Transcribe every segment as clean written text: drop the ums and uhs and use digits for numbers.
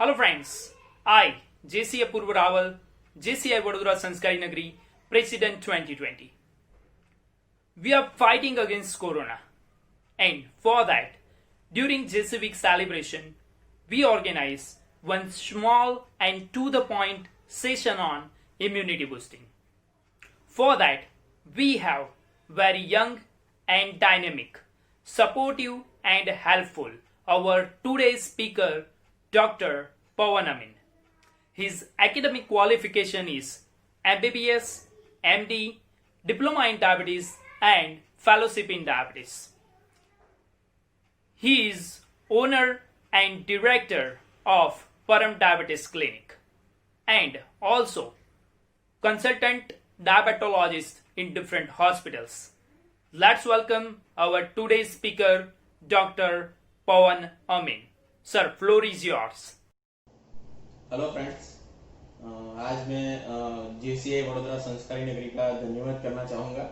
Hello friends, I, JC Apurva Rawal, JCI Vadodara Sanskari Nagari, President 2020. We are fighting against Corona, and for that, during JC Week celebration, we organize one small and to the point session on immunity boosting. For that, we have very young and dynamic, supportive and helpful our today's speaker, Dr. Pawan Amin. His academic qualification is MBBS, MD, Diploma in Diabetes and Fellowship in Diabetes. He is owner and director of Param Diabetes Clinic and also consultant diabetologist in different hospitals. Let's welcome our today's speaker, Dr. Pawan Amin. Sir, floor is yours. Hello friends, आज मैं JCI Vadodara संस्कारी नगरी का धन्यवाद करना चाहूँगा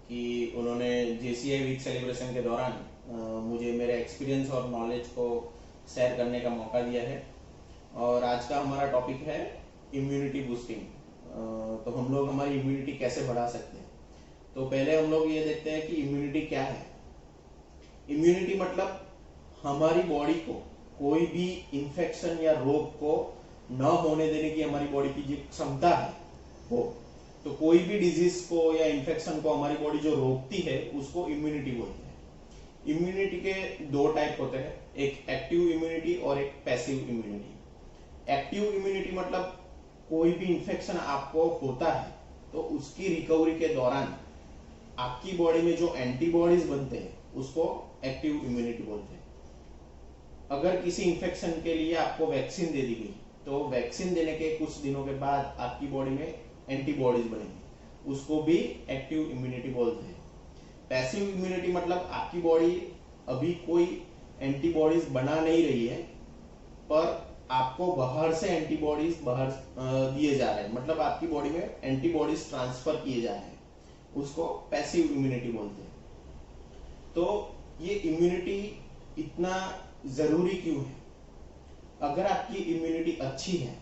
कि उन्होंने जेसीआई वीक सेलिब्रेशन के दौरान मुझे मेरे एक्सपीरियंस और नॉलेज को शेयर करने का मौका दिया है। और आज का हमारा टॉपिक है इम्यूनिटी बूस्टिंग। तो हम लोग हमारी इम्यूनिटी कैसे बढ़ा सकते हैं। तो पहले हम लोग ये देखते हैं कि इम्यूनिटी क्या है। इम्यूनिटी मतलब हमारी बॉडी को कोई भी इंफेक्शन या रोग को न होने देने की हमारी बॉडी की जो क्षमता है वो, तो कोई भी डिजीज को या इंफेक्शन को हमारी बॉडी जो रोकती है उसको इम्यूनिटी बोलते हैं। इम्यूनिटी के दो टाइप होते हैं, एक एक्टिव इम्यूनिटी और एक पैसिव इम्यूनिटी। एक्टिव इम्यूनिटी मतलब कोई भी इंफेक्शन आपको होता है तो उसकी रिकवरी के दौरान आपकी बॉडी में जो एंटीबॉडीज बनते हैं उसको एक्टिव इम्यूनिटी बोलते हैं। अगर किसी इंफेक्शन के लिए आपको वैक्सीन दे दी गई तो वैक्सीन देने के कुछ दिनों के बाद आपकी बॉडी में एंटीबॉडीज बनेंगी, उसको भी एक्टिव इम्यूनिटी बोलते हैं। पैसिव इम्यूनिटी मतलब आपकी बॉडी अभी कोई एंटीबॉडीज बना नहीं रही है पर आपको बाहर से एंटीबॉडीज बाहर दिए जा रहे हैं, मतलब आपकी बॉडी में एंटीबॉडीज ट्रांसफर किए जा रहे हैं, उसको पैसिव इम्यूनिटी बोलते हैं। तो ये इम्यूनिटी इतना जरूरी क्यों है? अगर आपकी इम्यूनिटी अच्छी है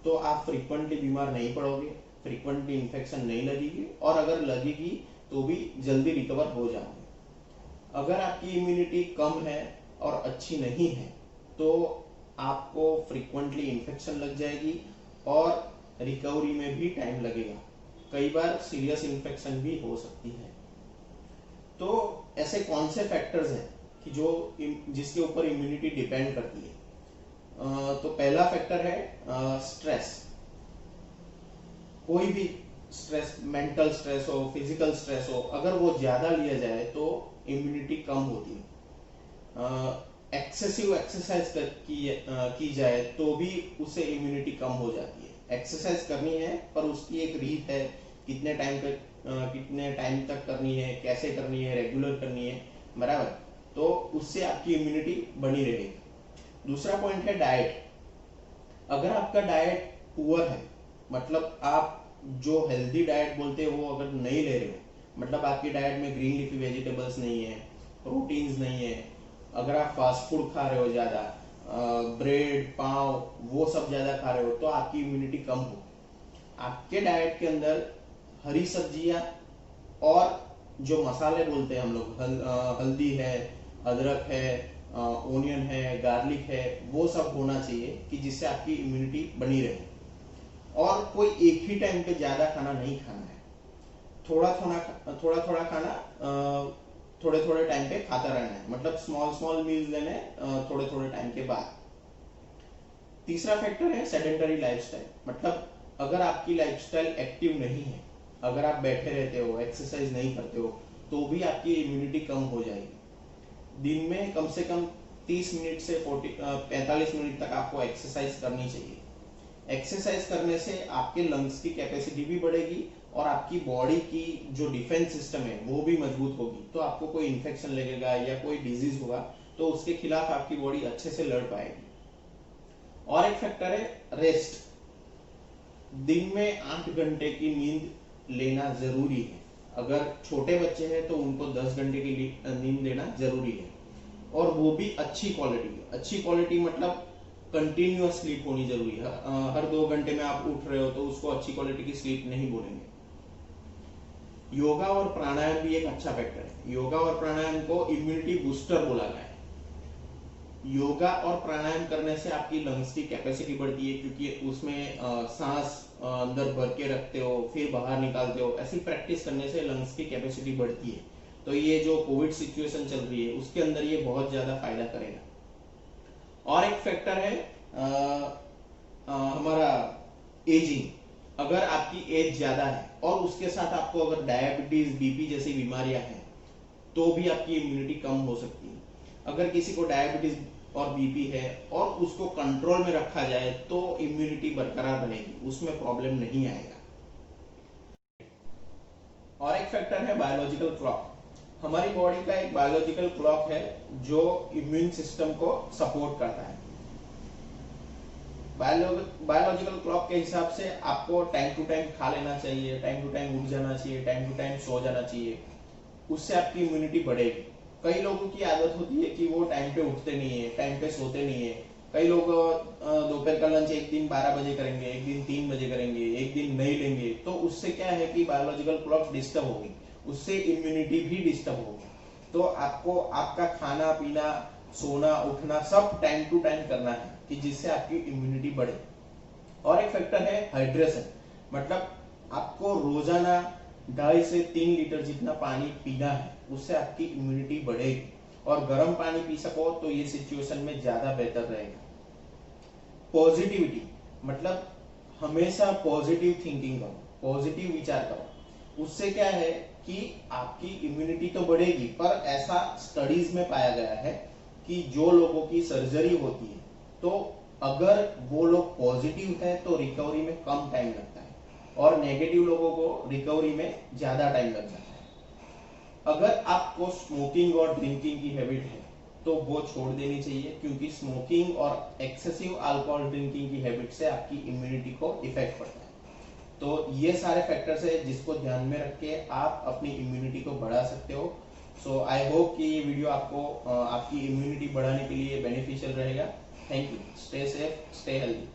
तो आप फ्रीक्वेंटली बीमार नहीं पड़ोगे, फ्रीक्वेंटली इंफेक्शन नहीं लगेगी और अगर लगेगी तो भी जल्दी रिकवर हो जाओगे। अगर आपकी इम्यूनिटी कम है और अच्छी नहीं है तो आपको फ्रीक्वेंटली इंफेक्शन लग जाएगी और रिकवरी में भी टाइम लगेगा, कई बार सीरियस इंफेक्शन भी हो सकती है। तो ऐसे कौन से फैक्टर्स हैं कि जो जिसके ऊपर इम्यूनिटी डिपेंड करती है? तो पहला फैक्टर है स्ट्रेस। कोई भी स्ट्रेस, मेंटल स्ट्रेस हो, फिजिकल स्ट्रेस हो, अगर वो ज्यादा लिया जाए तो इम्यूनिटी कम होती है। एक्सेसिव एक्सरसाइज की जाए तो भी उससे इम्यूनिटी कम हो जाती है। एक्सरसाइज करनी है पर उसकी एक रीत है, कितने टाइम तक करनी है, कैसे करनी है, रेगुलर करनी है, बराबर, तो उससे आपकी इम्यूनिटी बनी रहेगी। दूसरा पॉइंट है डाइट। अगर आपका डाइट पुअर है, मतलब आप जो हेल्दी डाइट बोलते हैं वो अगर नहीं ले रहे हो, मतलब आपकी डाइट में ग्रीन लीफी वेजिटेबल्स नहीं है, प्रोटीन्स नहीं है, अगर आप फास्ट फूड खा रहे हो ज्यादा, ब्रेड, पाव, वो सब ज्यादा खा रहे हो तो आपकी इम्यूनिटी कम हो। आपके डाइट के अंदर हरी सब्जियां और जो मसाले बोलते हैं हम लोग, हल्दी है, अदरक है, ओनियन है, गार्लिक है, वो सब होना चाहिए कि जिससे आपकी इम्यूनिटी बनी रहे। और कोई एक ही टाइम पे ज्यादा खाना नहीं खाना है, थोड़ा थोड़ा खाना थोड़े थोड़े टाइम पे खाता रहना है, मतलब स्मॉल मील्स लेने थोड़े थोड़े टाइम के बाद। तीसरा फैक्टर है सेडेंटरी लाइफस्टाइल। मतलब अगर आपकी लाइफस्टाइल एक्टिव नहीं है, अगर आप बैठे रहते हो, एक्सरसाइज नहीं करते हो, तो भी आपकी इम्यूनिटी कम हो जाएगी। दिन में कम से कम 30 मिनट से 45 मिनट तक आपको एक्सरसाइज करनी चाहिए। एक्सरसाइज करने से आपके लंग्स की कैपेसिटी भी बढ़ेगी और आपकी बॉडी की जो डिफेंस सिस्टम है वो भी मजबूत होगी। तो आपको कोई इंफेक्शन लगेगा या कोई डिजीज होगा तो उसके खिलाफ आपकी बॉडी अच्छे से लड़ पाएगी। और एक फैक्टर है रेस्ट। दिन में 8 घंटे की नींद लेना जरूरी है। अगर छोटे बच्चे हैं तो उनको 10 घंटे की नींद लेना जरूरी है, और वो भी अच्छी क्वालिटी। अच्छी क्वालिटी मतलब कंटिन्यूअस स्लीप होनी जरूरी है। हर 2 घंटे में आप उठ रहे हो तो उसको अच्छी क्वालिटी की स्लीप नहीं बोलेंगे। योगा और प्राणायाम भी एक अच्छा फैक्टर है। योगा और प्राणायाम को इम्यूनिटी बूस्टर बोला गया है। योगा और प्राणायाम करने से आपकी लंग्स की कैपेसिटी बढ़ती है, क्योंकि उसमें सांस अंदर भर के रखते हो फिर बाहर निकालते हो। ऐसी प्रैक्टिस करने से लंग्स की कैपेसिटी बढ़ती है। तो ये जो कोविड सिचुएशन चल रही है उसके अंदर ये बहुत ज्यादा फायदा करेगा। और एक फैक्टर है हमारा एजिंग। अगर आपकी एज ज्यादा है और उसके साथ आपको अगर डायबिटीज, बीपी जैसी बीमारियां हैं तो भी आपकी इम्यूनिटी कम हो सकती है। अगर किसी को डायबिटीज और बीपी है और उसको कंट्रोल में रखा जाए तो इम्यूनिटी बरकरार रहेगी, उसमें प्रॉब्लम नहीं आएगा। और एक फैक्टर है बायोलॉजिकल क्लॉक। हमारी बॉडी का एक बायोलॉजिकल क्लॉक है जो इम्यून सिस्टम को सपोर्ट करता है। बायोलॉजिकल क्लॉक के हिसाब से आपको टाइम टू टाइम खा लेना चाहिए, टाइम टू टाइम उठ जाना चाहिए, टाइम टू टाइम सो जाना चाहिए। उससे आपकी इम्यूनिटी बढ़ेगी। कई लोगों की आदत होती है कि वो टाइम पे उठते नहीं है, टाइम पे सोते नहीं है। कई लोग दोपहर का लंच एक दिन 12 बजे करेंगे, एक दिन 3 बजे करेंगे, एक दिन नहीं लेंगे। तो उससे क्या है कि बायोलॉजिकल क्लॉक डिस्टर्ब होगी, उससे इम्यूनिटी भी डिस्टर्ब होगी। तो आपको आपका खाना पीना, सोना उठना सब टाइम टू टाइम करना है कि जिससे आपकी इम्यूनिटी बढ़े। और एक फैक्टर है हाइड्रेशन। मतलब आपको रोजाना 2.5 से 3 लीटर जितना पानी पीना है, उससे आपकी इम्यूनिटी बढ़ेगी। और गर्म पानी पी सको तो ये सिचुएशन में ज्यादा बेहतर रहेगा। पॉजिटिविटी मतलब हमेशा पॉजिटिव थिंकिंग करो, पॉजिटिव विचार करो। उससे क्या है कि आपकी इम्यूनिटी तो बढ़ेगी, पर ऐसा स्टडीज में पाया गया है कि जो लोगों की सर्जरी होती है तो अगर वो लोग पॉजिटिव है तो रिकवरी में कम टाइम लगता है, और नेगेटिव लोगों को रिकवरी में ज्यादा टाइम लग जाता है। अगर आपको स्मोकिंग और ड्रिंकिंग की हैबिट है तो वो छोड़ देनी चाहिए, क्योंकि स्मोकिंग और एक्सेसिव अल्कोहल ड्रिंकिंग की हैबिट से आपकी इम्यूनिटी को इफेक्ट पड़ता है। तो ये सारे फैक्टर्स है जिसको ध्यान में रख के आप अपनी इम्यूनिटी को बढ़ा सकते हो। सो आई होप कि ये वीडियो आपको आपकी इम्यूनिटी बढ़ाने के लिए बेनिफिशियल रहेगा। Thank you. Stay safe, stay healthy.